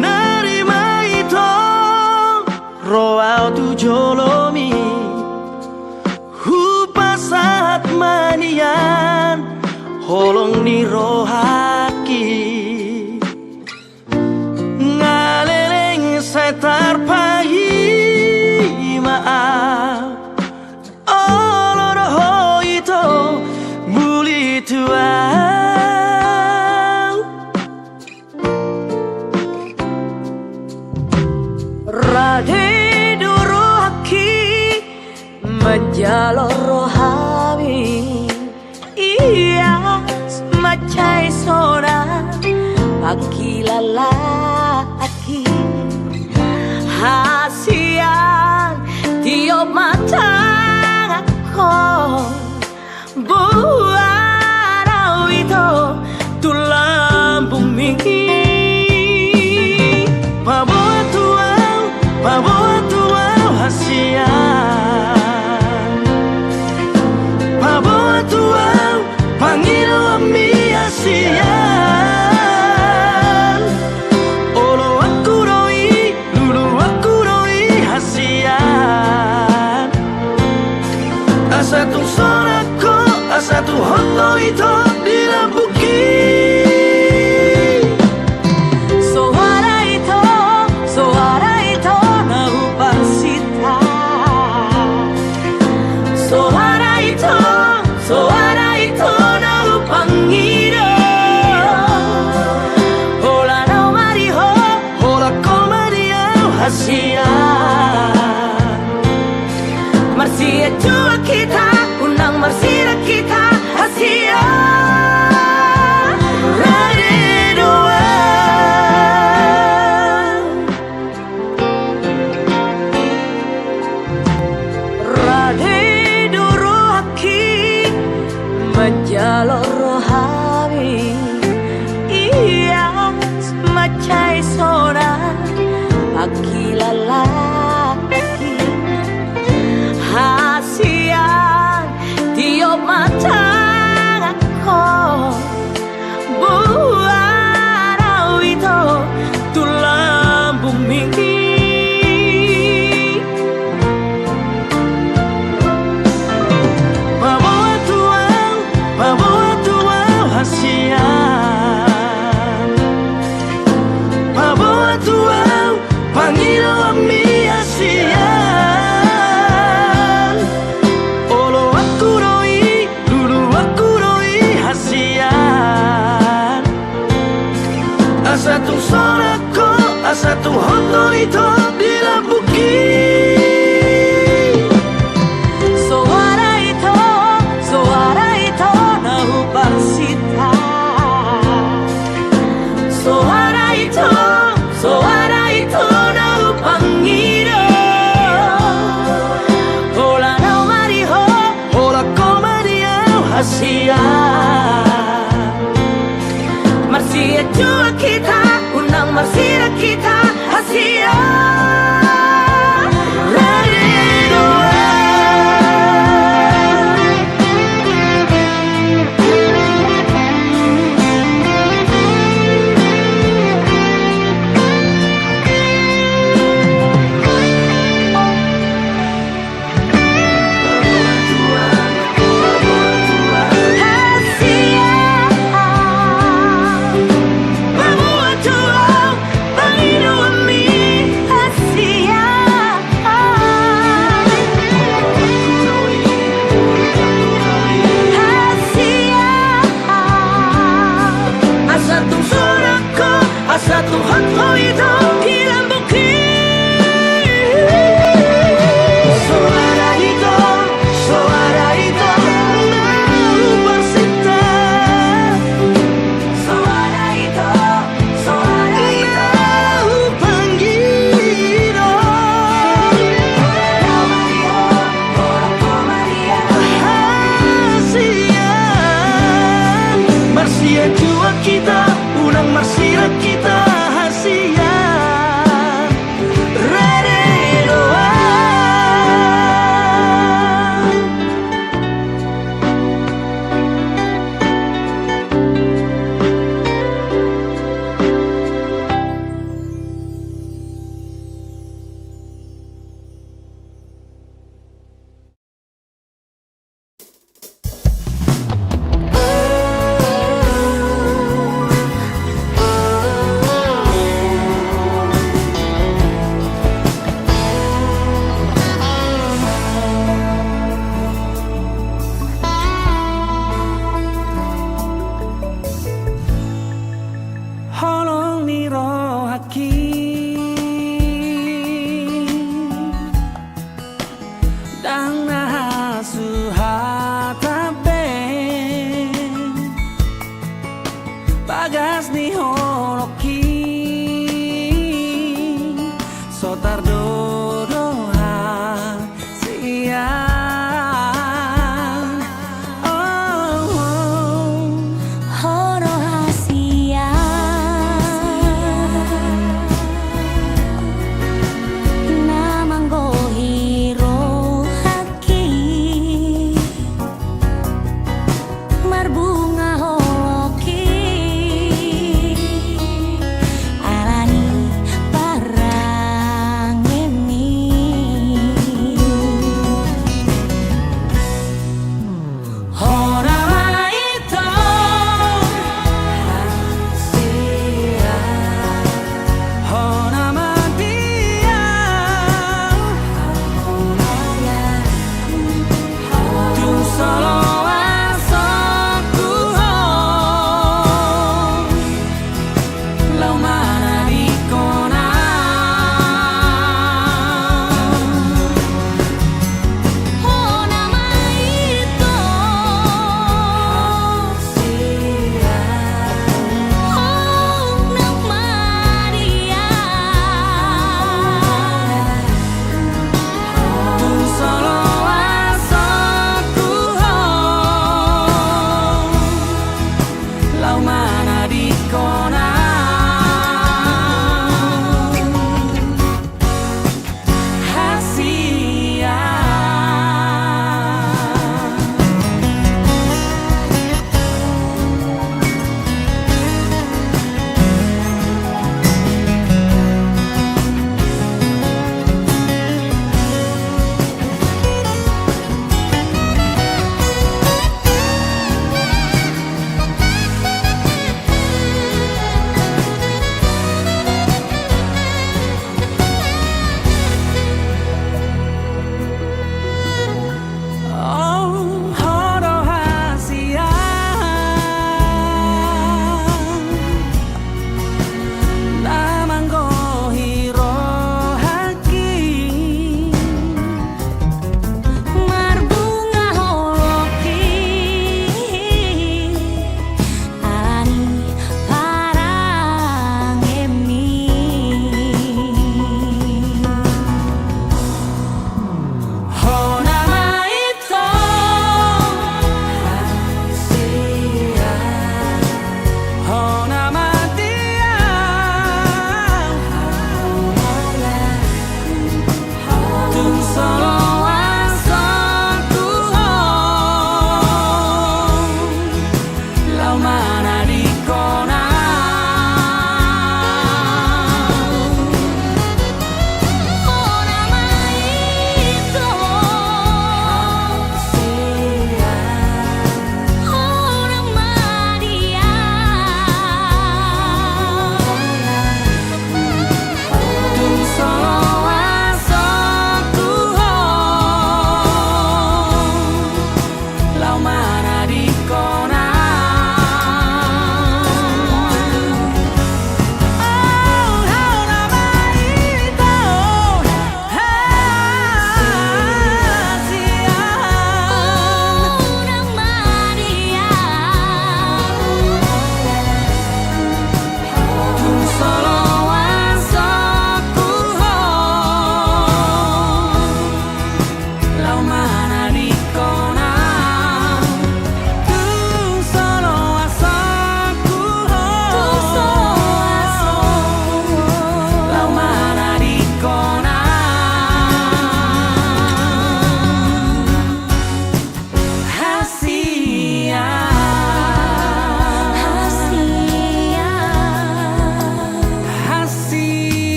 nerima itu roa tu jolomi hupasat manian holong ni rohaki ngaleleng setar pagi maaf oloroh itu muli tua Rade durohaki menjalor rohami iya semacai sona panggilan laki hasian tiup mata aku buat itu tulang bumi Bawa tua hasian Bawa tua panggil ami hasian Olo aku roi, lulu aku roi hasian Asa tu sonako, asa tu hoto itu dilambuki Marsia tua kita, undang marsia kita Asia Rade dua Rade durohaki menjalor rohami iya semacai sona panggilan laki hasian tiup mata aku buat itu tulang bumi bawa tua hasian bawa tua panggil ami hasian Olo aku roi, lulu aku roi hasian Asa tu sonako, asa tu hoto itu dilambuki Suara itu nahu parsita Suara itu nahu panggiro Hola no mariho, hola komariau hasian Marsia tua kita, undang marsia kita hasian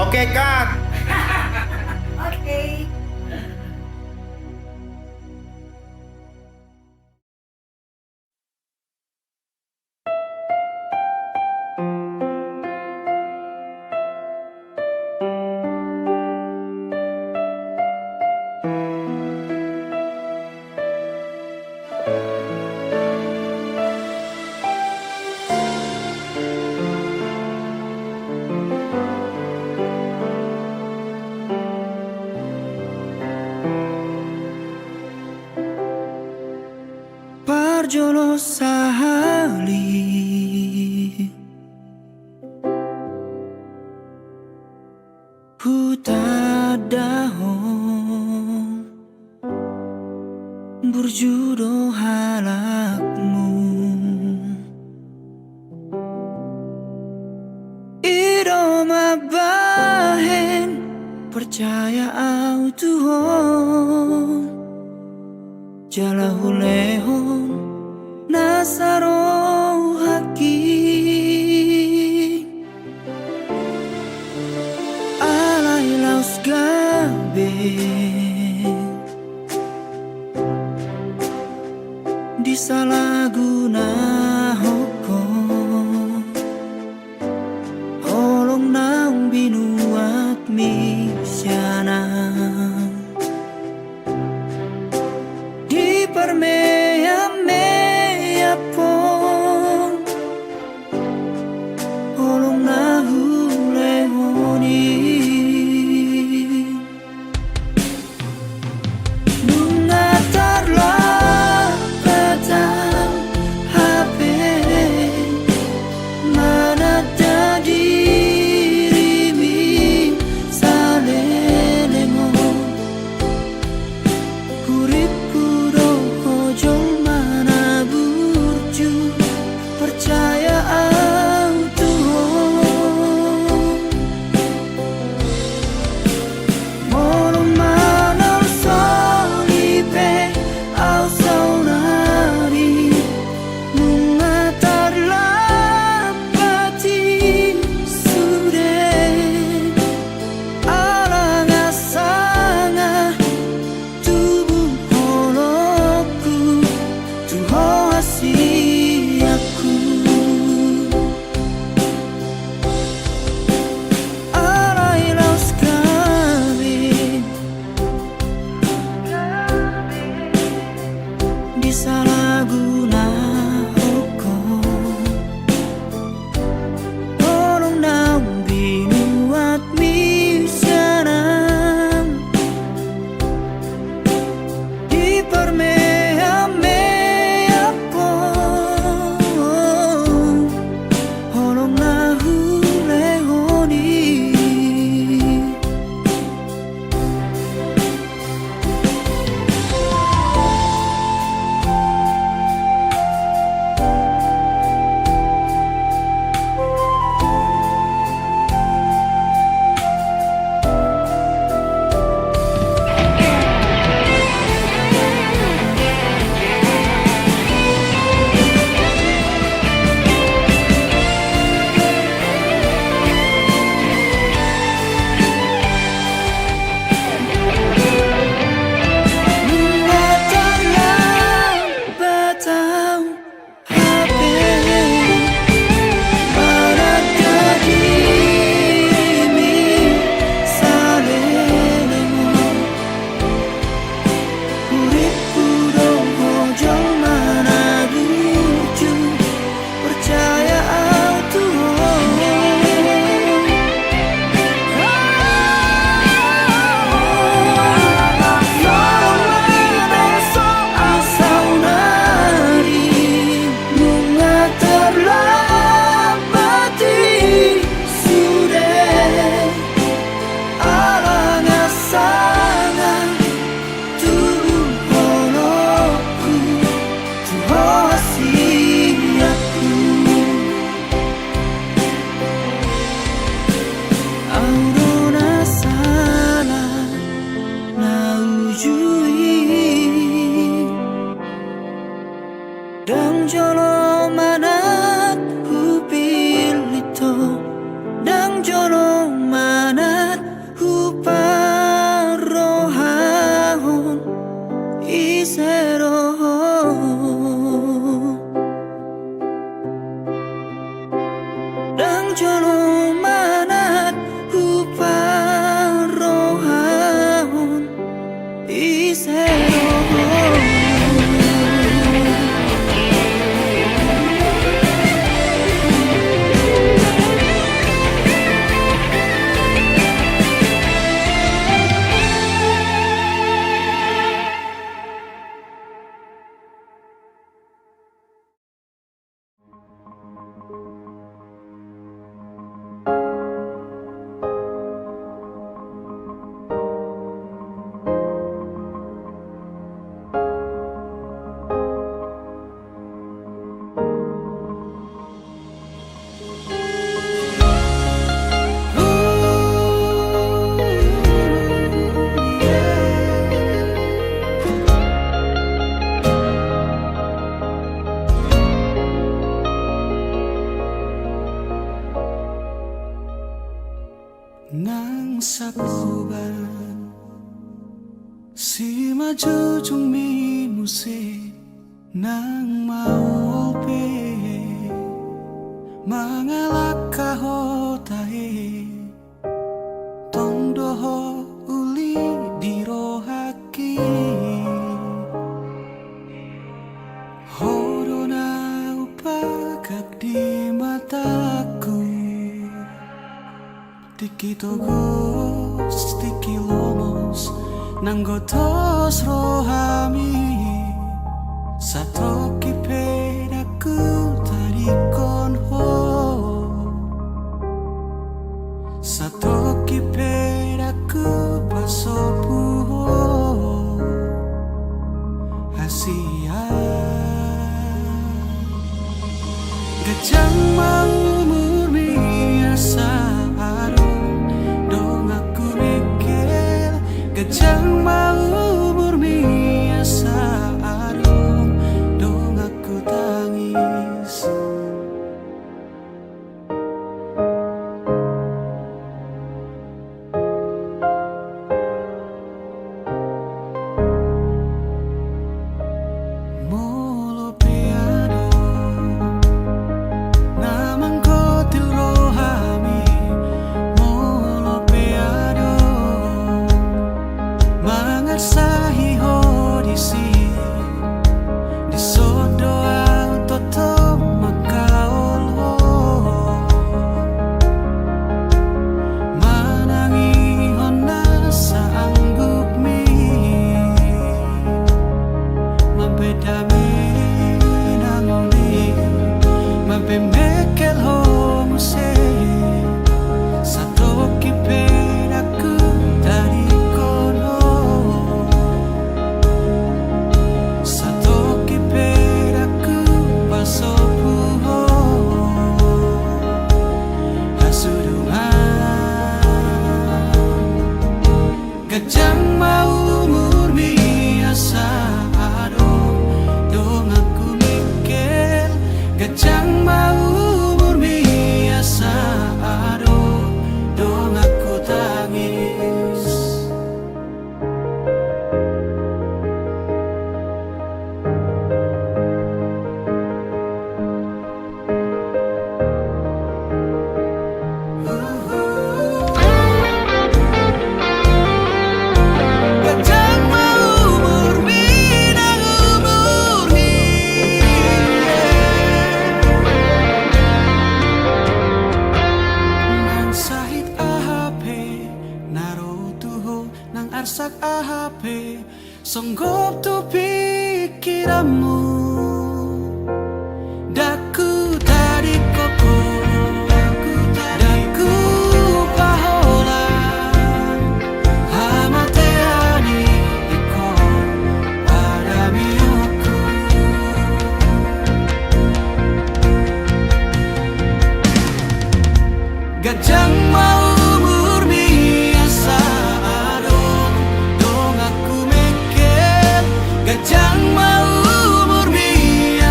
Oke, Kak. Oke. Parjolo sahali hutadahong berjudo halakmu iroma bahen percaya au Tuhan jalahu lehon nasaro haki alai laus gabe disalahguna hukum holong naung binuat misyana di permea-mea pon holong nahu lehoni mengatarlah petang HP mana dirimu nang sakuban si majujung mi musik nang maope mangalak kahotahe tongdoho uli dirohaki horona upagak di mataku tiki togos tiki lomos nanggotos rohami satoki pedaku tarikon ho satoki pedaku pasopu ho hasia gajang mau murni asa arung dong aku mikir gajang mau murni asa arung dong aku tangis molo piano namang kotil rohami molo piano mangarsahi hodisi di sodo toto makaol ho manangi hona sa anggup mi mapedami nangoni mapemekel ho muse satoki pedaku dari kono satoki pedaku pasopu ho hasudungan gajang mau murni asa adong dong aku mikir gajang mau murni asa adong dong aku tangis gajang mau murni nang murni nang sahit ahape naro tuho nang arsak ahape songgop tu pikiranmu daku tadi koko daku pahola hamateani iko pada mioku gajang mau murni asa adong dong aku mikir gajang mau murni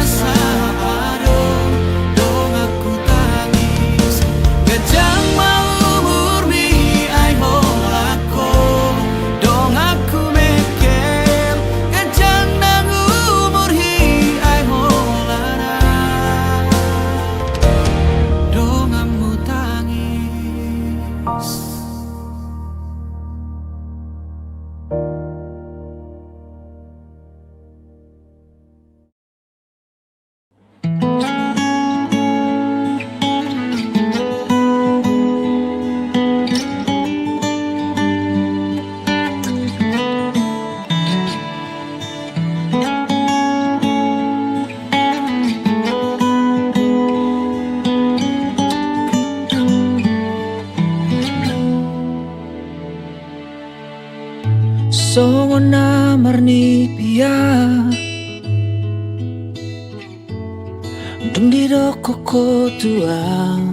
asa adong dong aku tangis gajang mau murni ai holako dong aku mikir gajang nang umur hi ai holana dong amu tangis songon namarni pia dong di rokoko tuang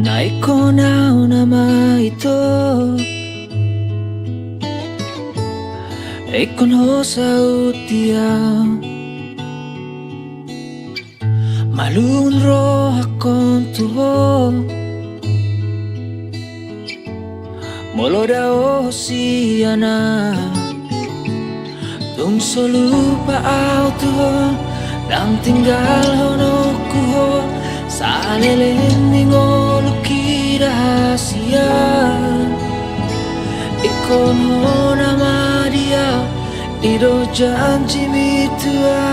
naiko nao nama ito ekon ho sautia malun roh akon tuho Molodao siana tung solupa auto nang tinggal honoku salelen ningol rahasia ikon nama dia ido janji mitua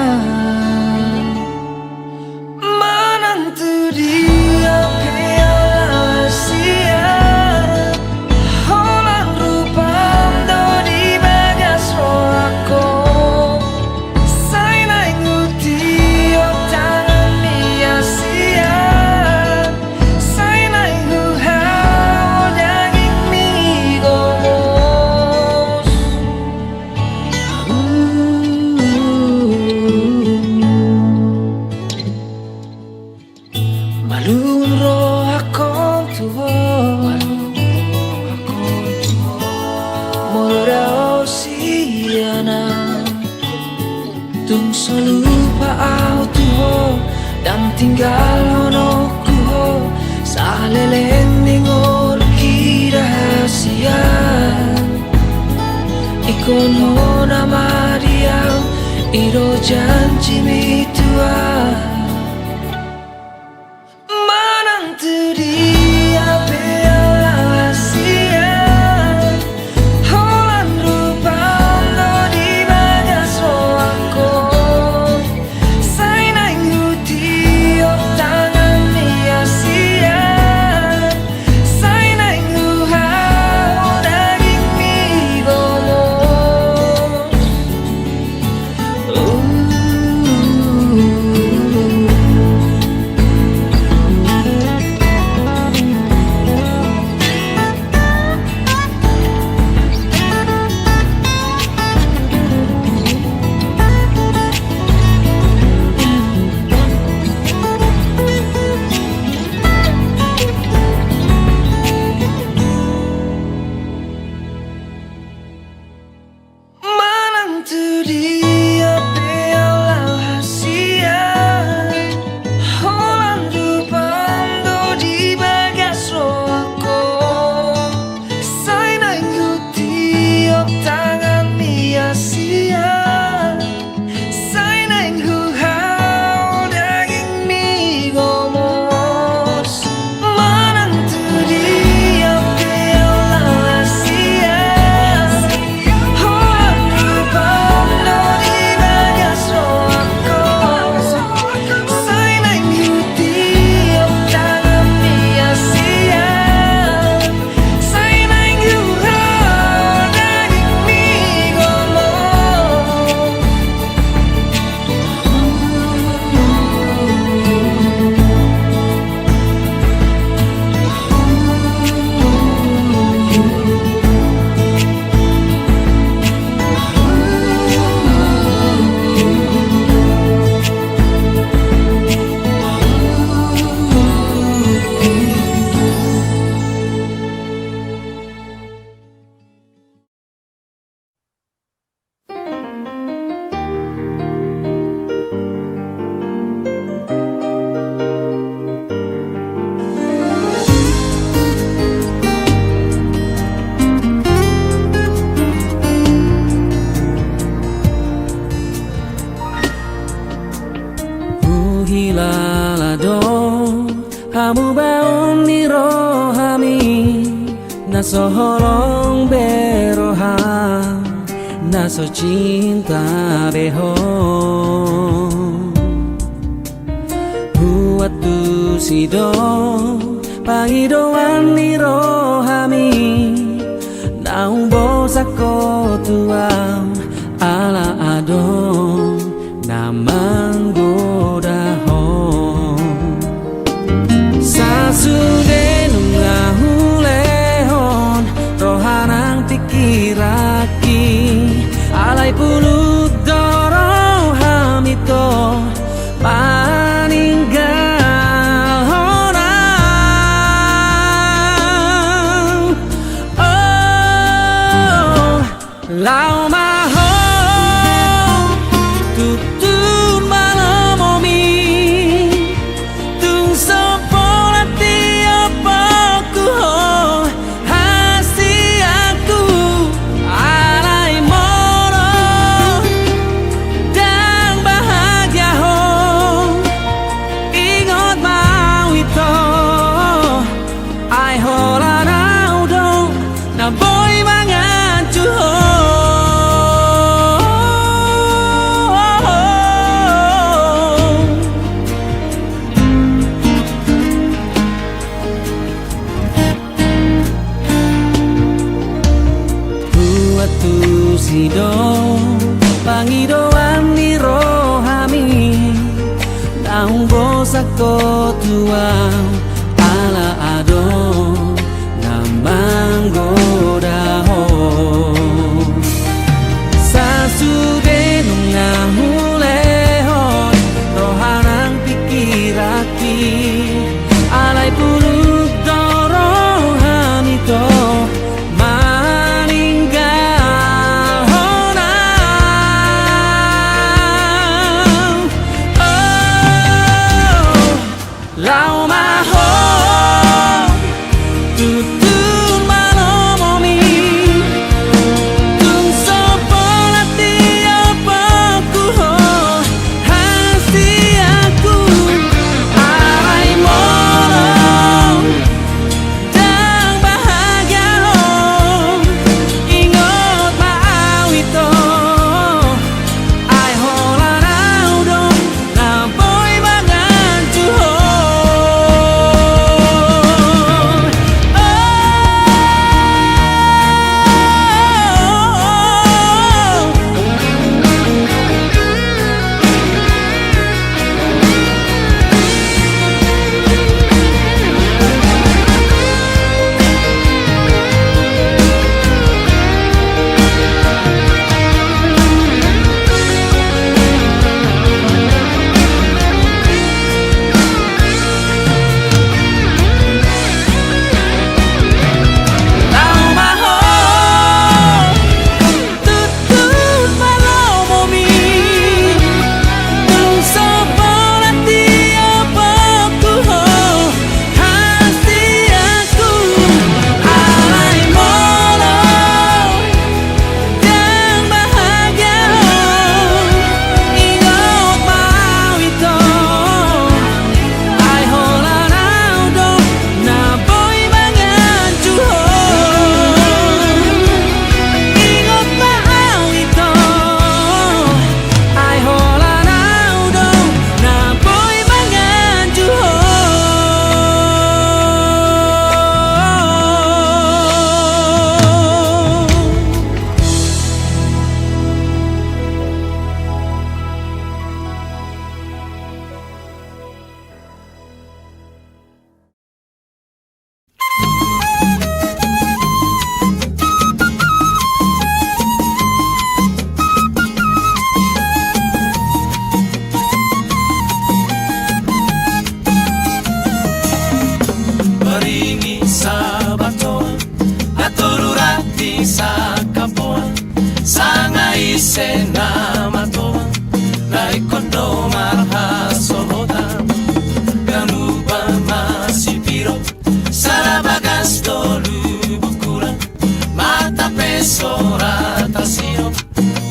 manantu dia piala sia holang rupando di bagas roako saina inguti o tangan mia sia saina ingu hao daging migos malun roh akon tuho Molodao siana tung solupa auto dan tinggal honoku salelen ningol rahasia ikon nama dia ido janji mitua manantu dia piala sia holan rupando di bagas roako saina inguti o tangan mia sia saina ingu hao daging migomos manantu dia piala sia holan rupando di bagas roako saina inguti o tangan mia sia saina ingu hao daging migomos manantu dia piala sia holan rupando di bagas roako saina inguti o tangan mia sia saina ingu hao daging migomos Hilalado hamu baon ni rohami naso holong beroham naso cinta beho buat tu sido pangidoan ni rohami naung bosako tuam ala adon namang Sasude nungahulehon rohanang tikiraki alai pulut dorong hamito paninggal honang oh lau maho tutun malamomi tung sopo lati apa ku ho hasil sido pangidoan di rohami naung bosak ko tuang ala ado nambang godaho sasude nung ngahulehon rohanang pikiraki alay puluk dorohami to Lau maho tutun malomomi tung sopolati apaku ho hasti aku alai molong dan bahagia ho ingot maawito ai hola naudo na boy bangan juho Maringi sa bato natururati sa kapwa sanga ise na matoa na ikondo marhasohotan ganuban masipiro sarabagas dolu bukura mata peso ratasio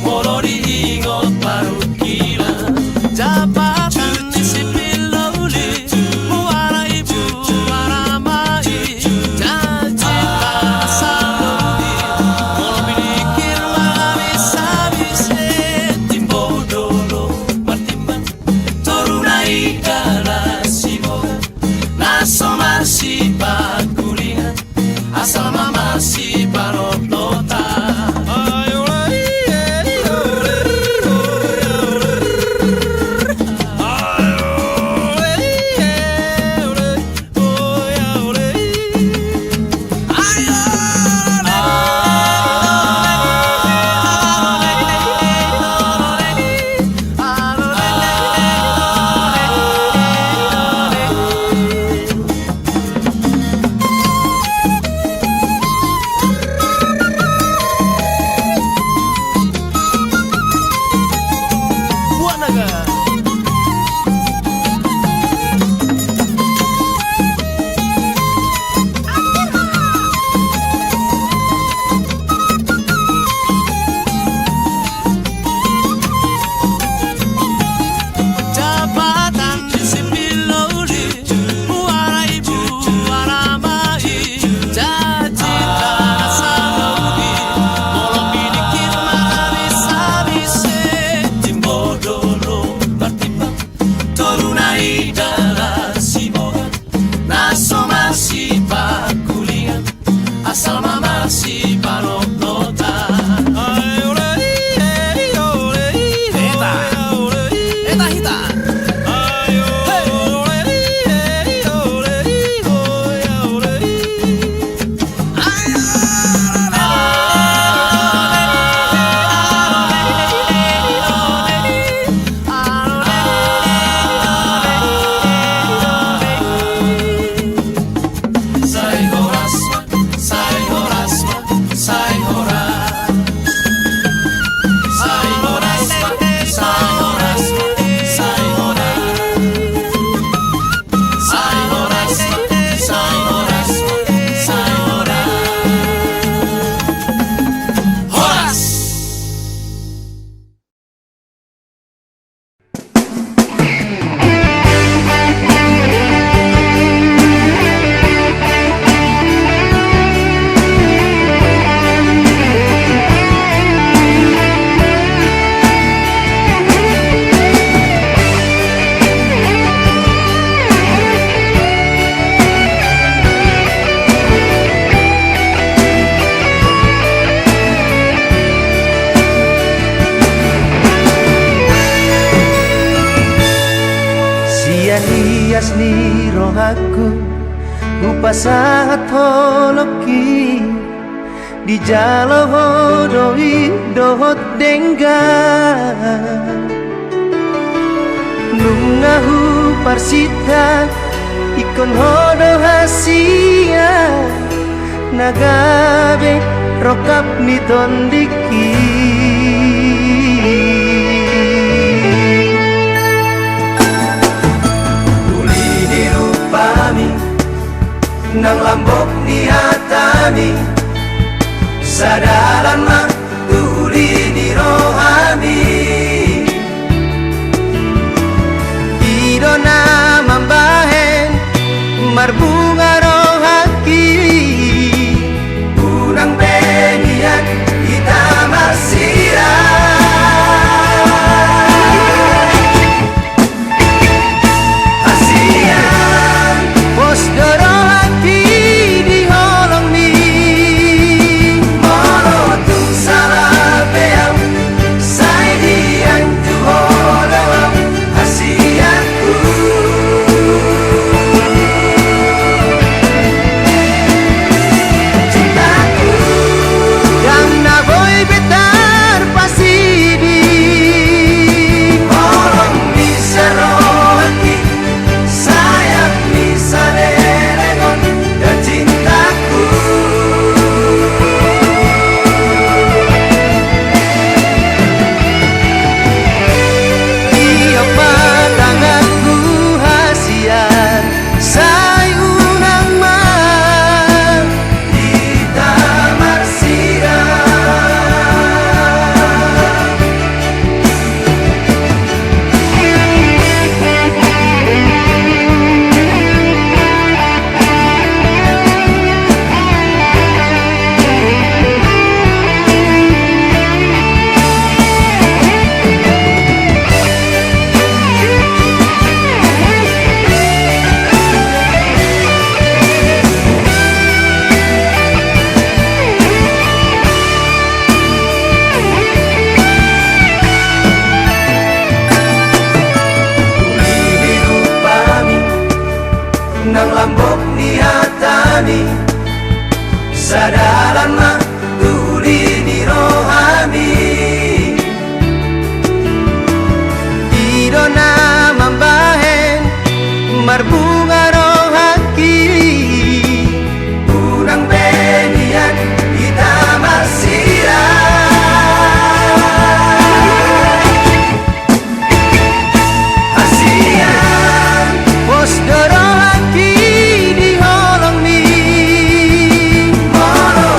molori ingot parukila japatan isipil loli muara ibu Toru cintaku upasahat holoki di jalo hodoi dohot dengga nungahu parsita ikon hodo hasia nagabe rokap ni tondiki tuli di rupami nang lambok ni hatami sadaran mah tuli di rohami idona mambahen marbunga rohaki unang benian kita masira asian pos dorohaki di holong ni morotung salah beang say dian tu holong asianku nang lambok ni hatami sadaran mah tuli di rohami idona mambahen marbunga rohaki unang benian kita masira asian pos dorohaki di holong ni moro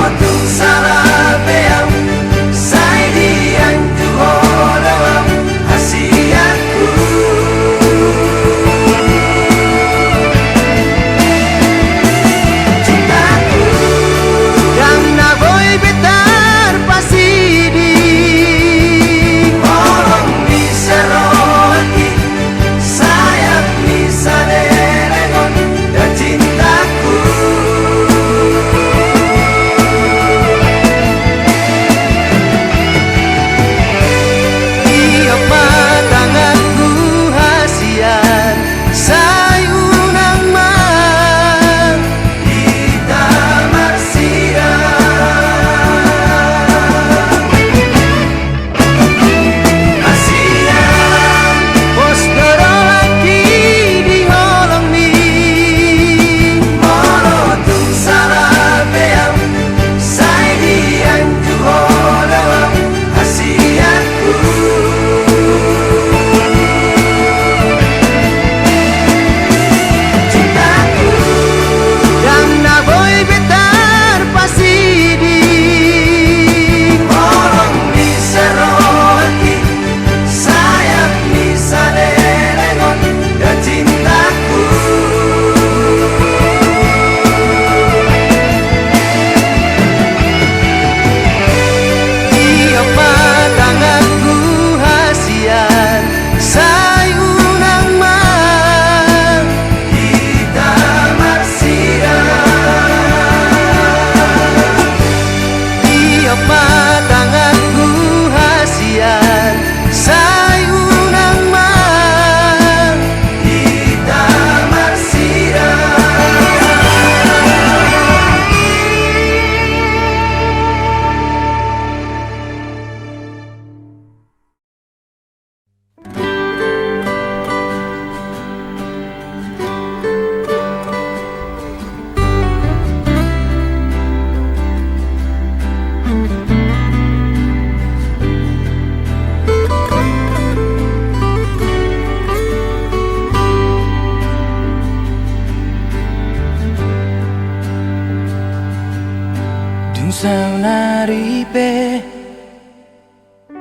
saunaripe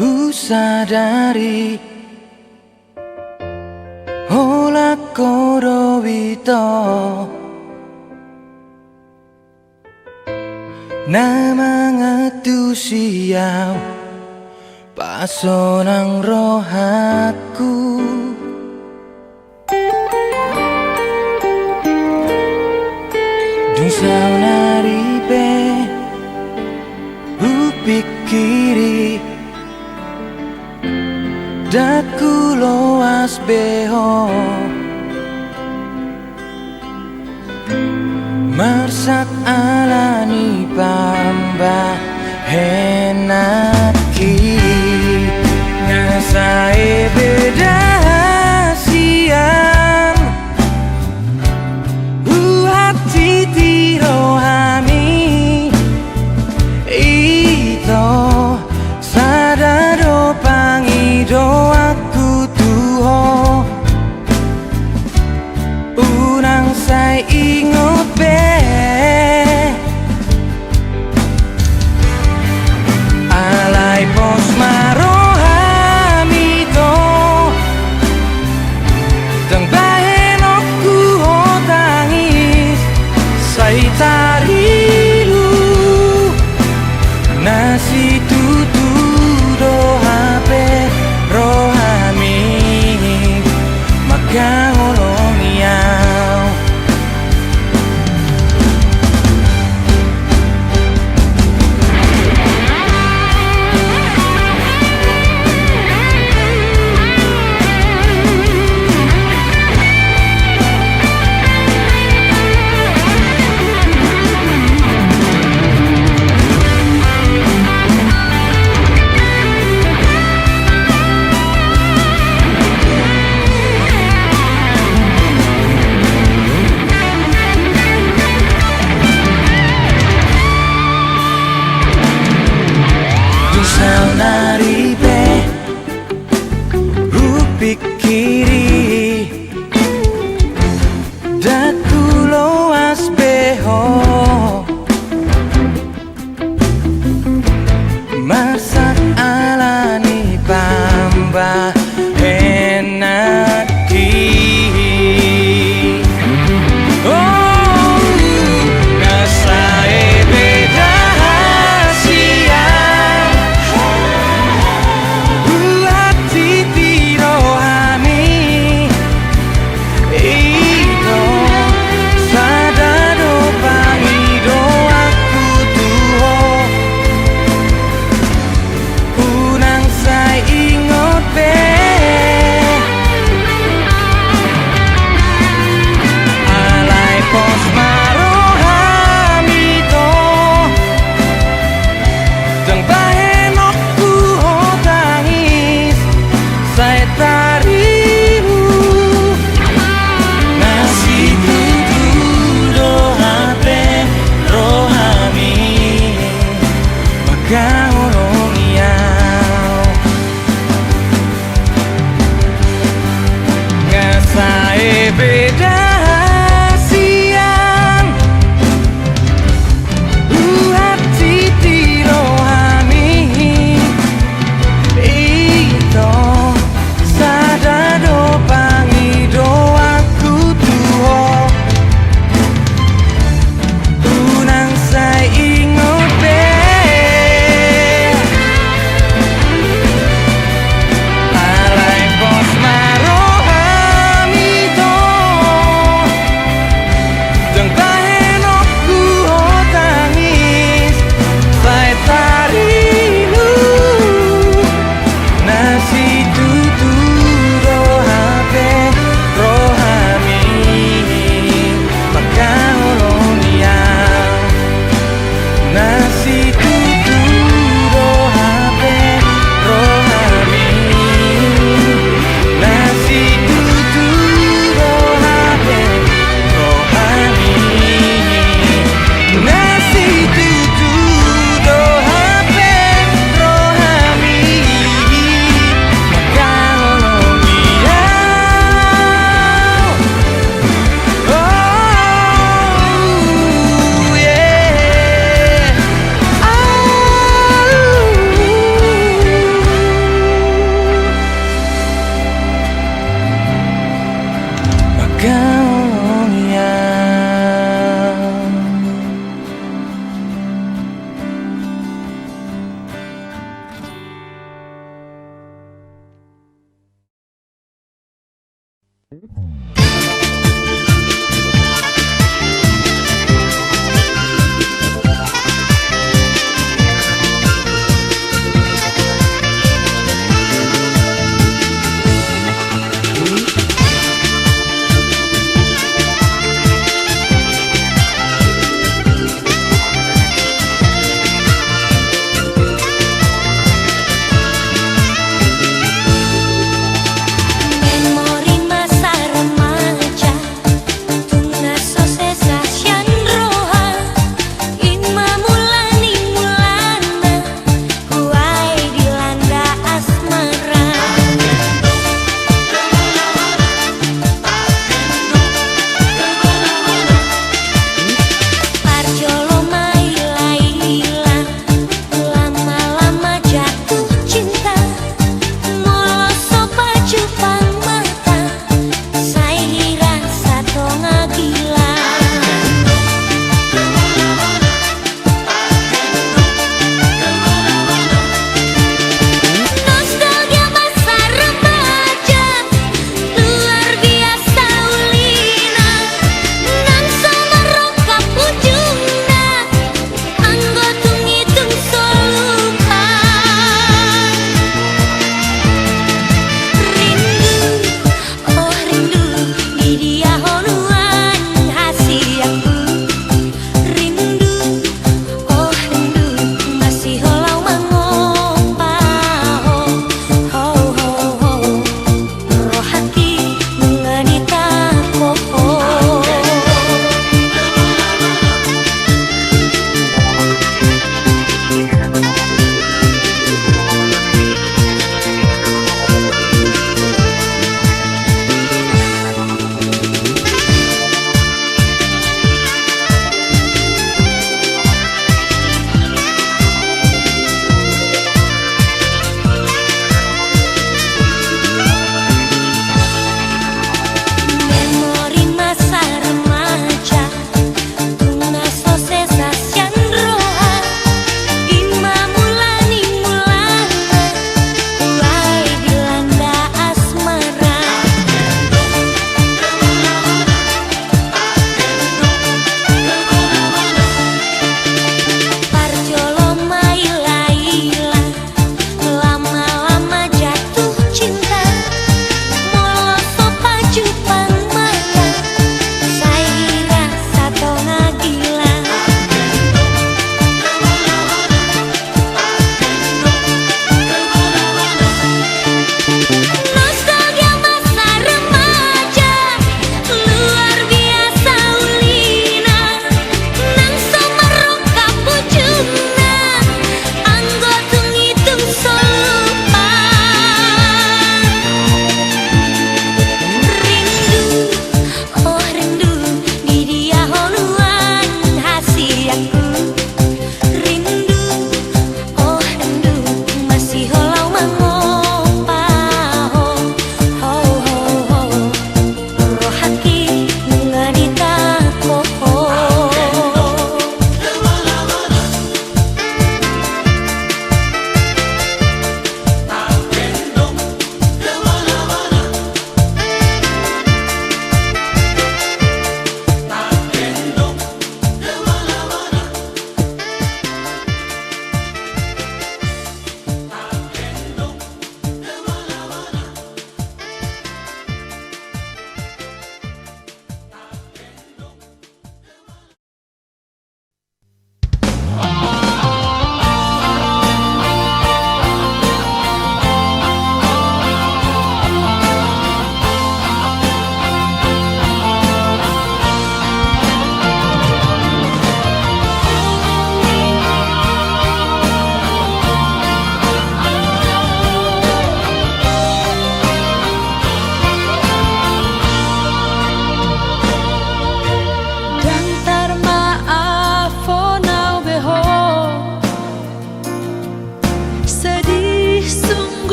usadari hola korowito namangatu siyaw pasonang rohatku dung saunaripe upikiri daku loas beho marsak alani pamba henaki ngasae beda siang hati tirohami ito sadado pangido aku tuho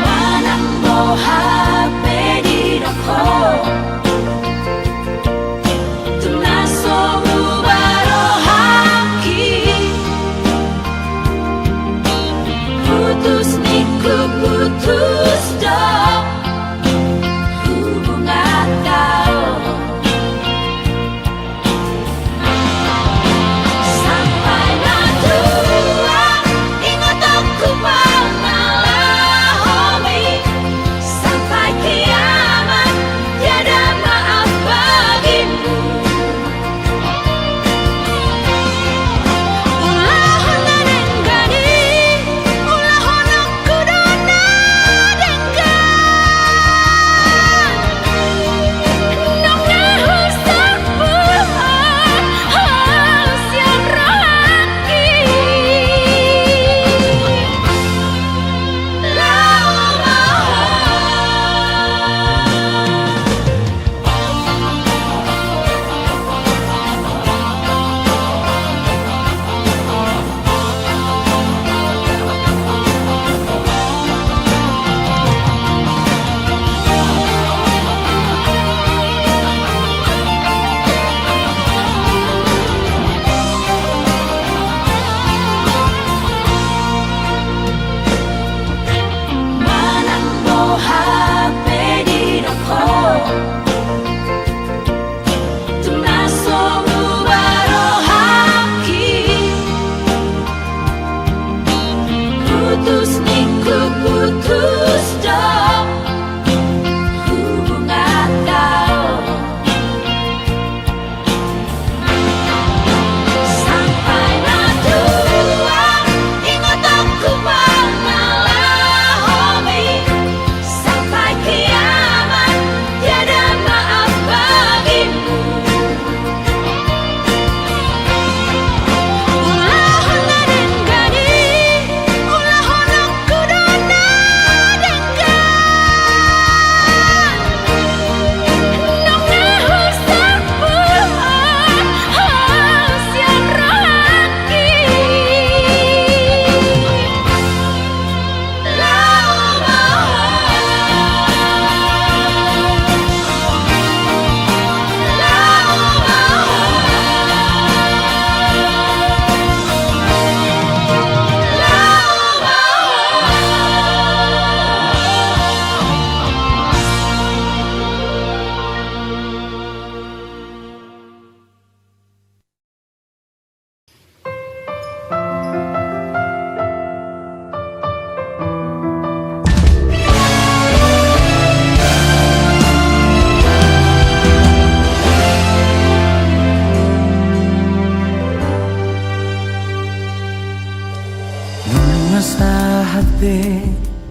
Manang moha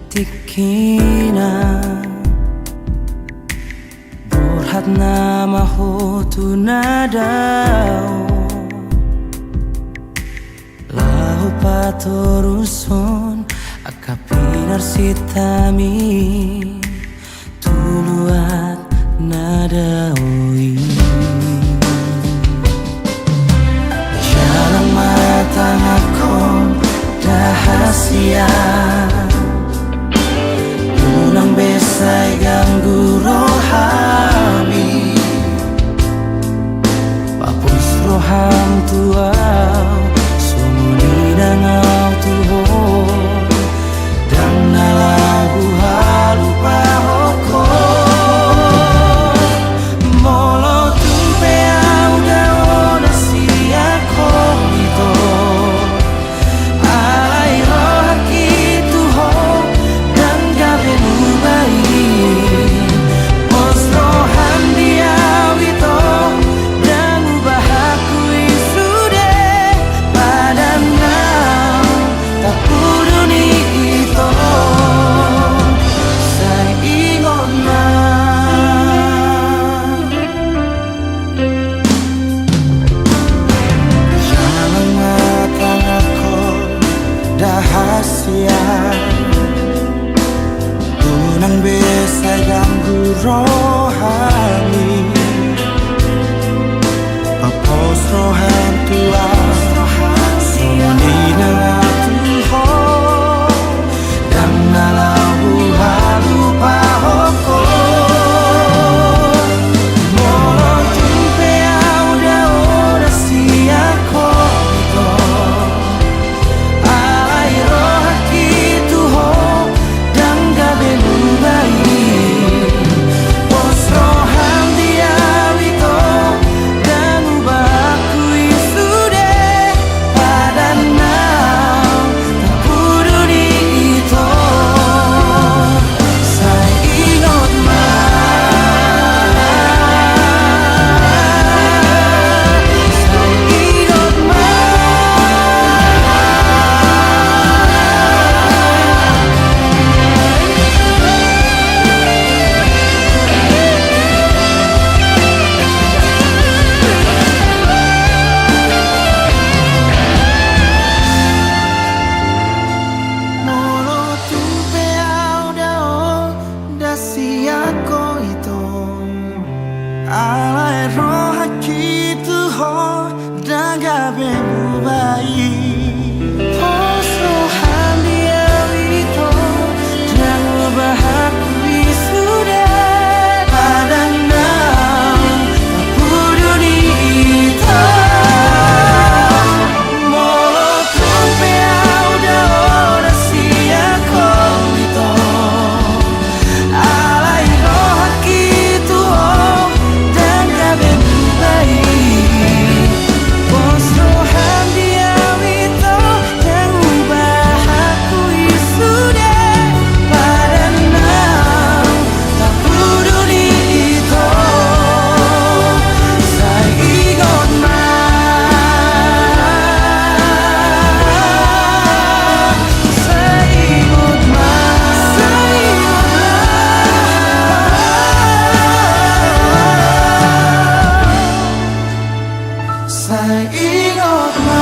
tikina Burhat nama hotu nadao Lahu patoruson akapinar sitami Tuluat nadaoi Jalan mata ngakon dahasia Unang besay ganggu rohami Papus roham tuaw Sumuni nangau tuhon Dan nalahu halupa hoko Molo tumpe au dao nasia komito Alai rohaki tuho Dan gabe nubai Mos rohan dia wito Dan ubahaku isude Padan nau tak puduni ito Say ingon na Jangan mata ako dahasia Unang besay ganggu rohani Papos rohan tua Sumuni nangatuho Dan nalahu halupa hoko Molo tumpe au dao nasia komito Alai rohaki tuho Dan gabe nubai Pos rohan dia wito Dan ubahaku isude Padan nau tak puduni ito Say ingot ma Say ingot ma Molo tumpe au dao dasia ko ito Alai rohaki tuho dan gabe mubai Pos rohan dia wito dan ubahaku isude Padan nau tak puduni ito Molo tumpe au dao nasia komito Alai rohaki tuho dan gabe mubai Pos rohan dia wito dan ubahaku isude Padan nau tak puduni ito Say ingot ma Say ingot ma Say ingot ma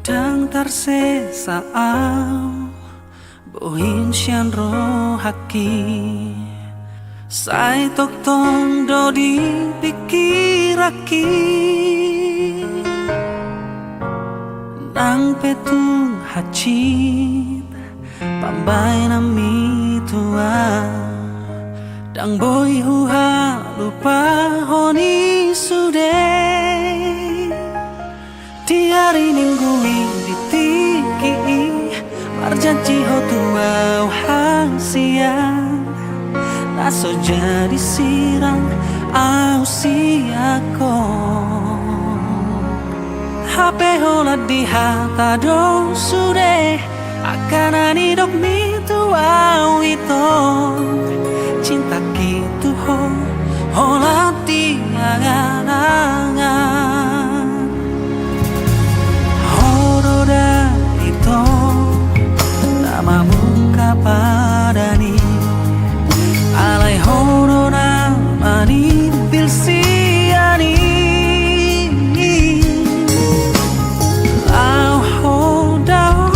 Dang tarse saau Bohin siyan rohaki Say tok tong dodi pikiraki Nang petung hacit Pambay na mitua Dang boy huha lupa honi sude Tiari ninggui ditiki Marjanji ho tuau hangsian Naso jadi sirang au siako HP hola di hata do sude akanani dok mitu au ito cinta gitu hola di angan horoda ito namamu kapadani alai horona mani bilsiani lau hodao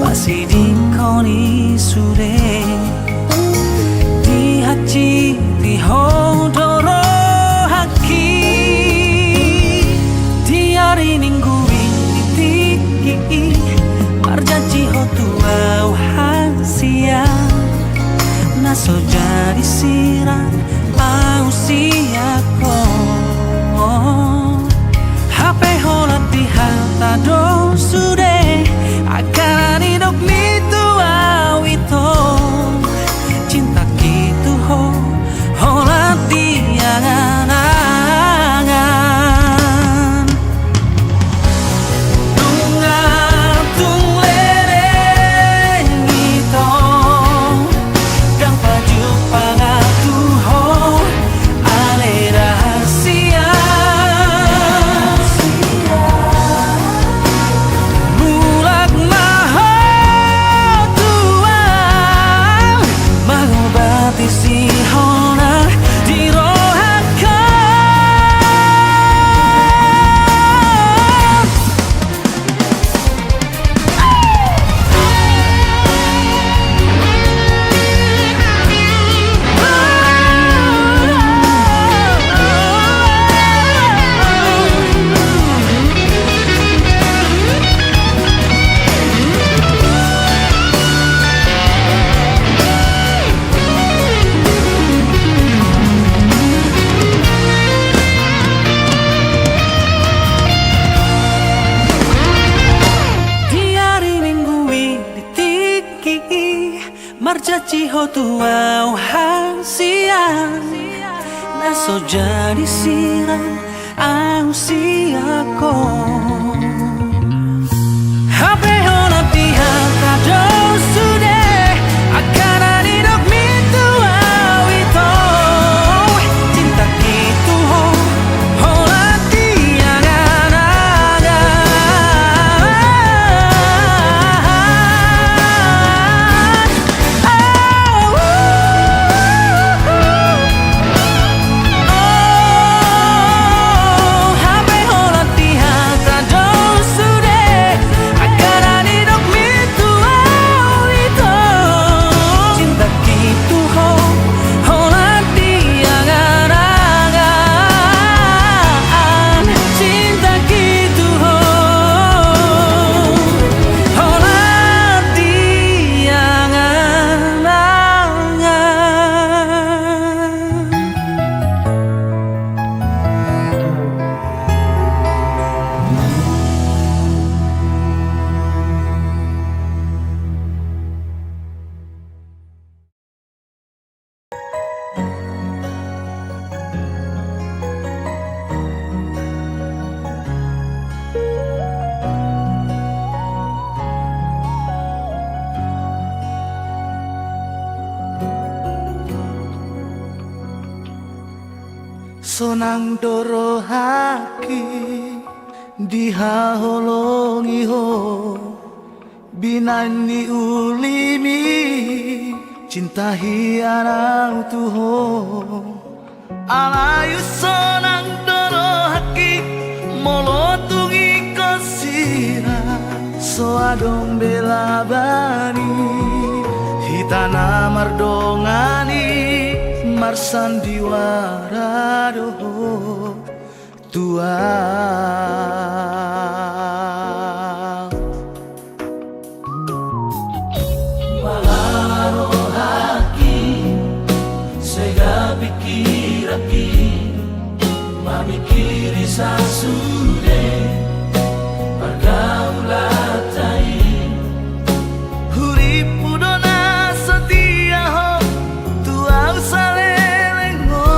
masih di koni sude di haji di hodoro haki di hari minggu ini marjanji hotuau hasia naso jadi siran au siako HP holat di hata do sude akan hidup mitu au ito cinta gitu holat di angan-angan tung lereng ito kang paju pangatu ale rahasia mulak maho tuang mengobati si hona di rohaka marjaci hotuau hasian naso jadi siran au siako HP hola di hata do sude akan hidup mitu au ito cinta gitu hola di angan-angan HP hola di hata do sude akan hidup mitu au ito cinta gitu hola di angan-angan cinta gitu hola di angan-angan. sonang doro haki diha holongi ho binani ulimi cinta hianang tuho alayu sonang doro haki molotungi kosira so adong bela bani hitana mardongani marsan diwarado tua malaro haki sega pikiraki mamikiri sasude pergaulatai huripudona setia ho tua usalelengo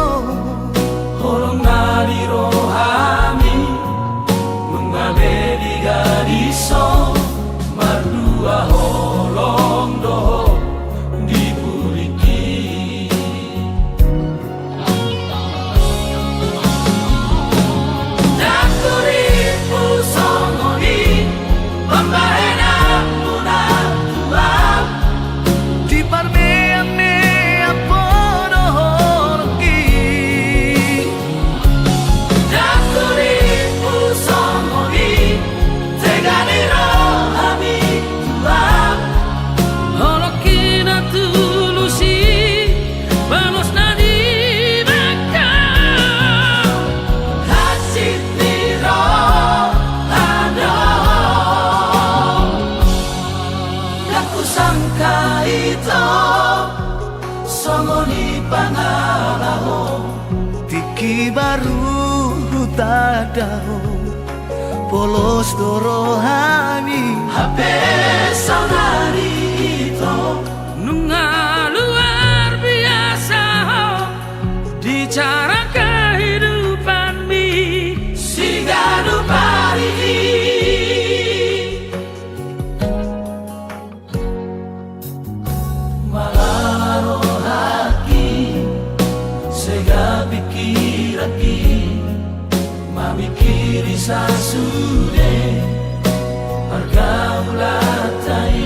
Holong nadi rohami songoni pangalaho tiki baru tadao polos dorohami hape saudari itu Nunga luar biasa di cara kehidupan mi sigadu pari malaro haki sega pikiraki mamikiri sasude pergaulatai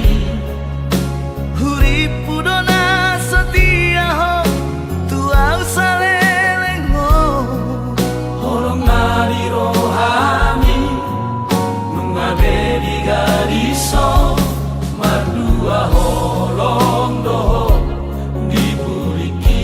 huripu dona setia ho tuau salelengo Holong nari rohami Nungabedi gadiso Mardua holong doho Dibuliki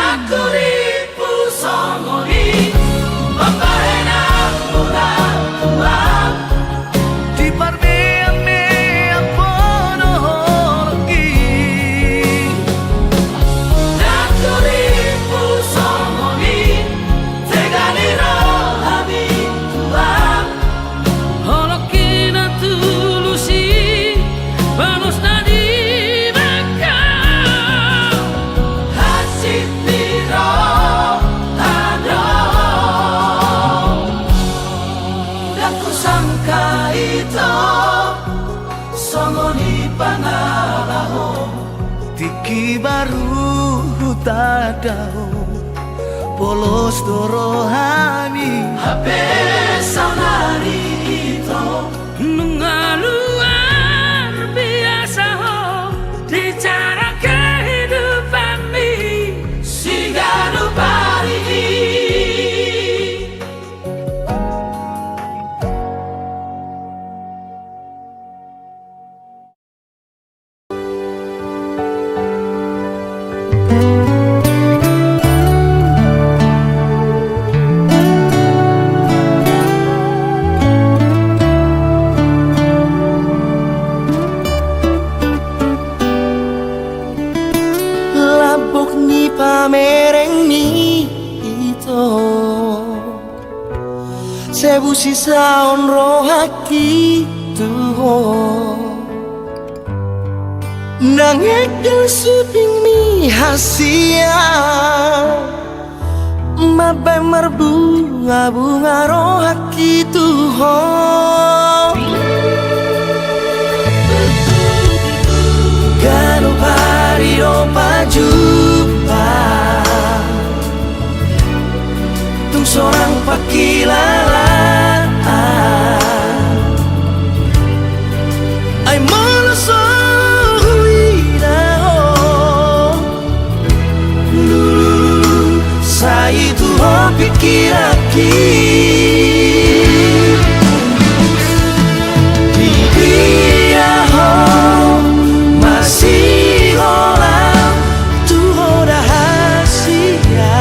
Jakuripu songoni Bapahena muda tua di parmea mea pono horki Jakuripu songoni Tegani rohami tua Holokina tulusi Vamos nadi baka Hasipiro ado Daku sangka itu Songoni pangalaho tiki baru tadao polos dorohami Hape saudari itu Nunga luar biasa di cara kehidupan mi Sigadu pari labok ni pamereng ni ito sebu sisaon rohaki tuho nangek del suping mi hasia mabai merbunga-bunga rohaki tuho Gano pari opa jumpa Tung seorang pakilala Ay molosohuidaho Lulu sa itu ho pikiraki Dia ho masih olah tuh rahasia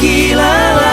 gila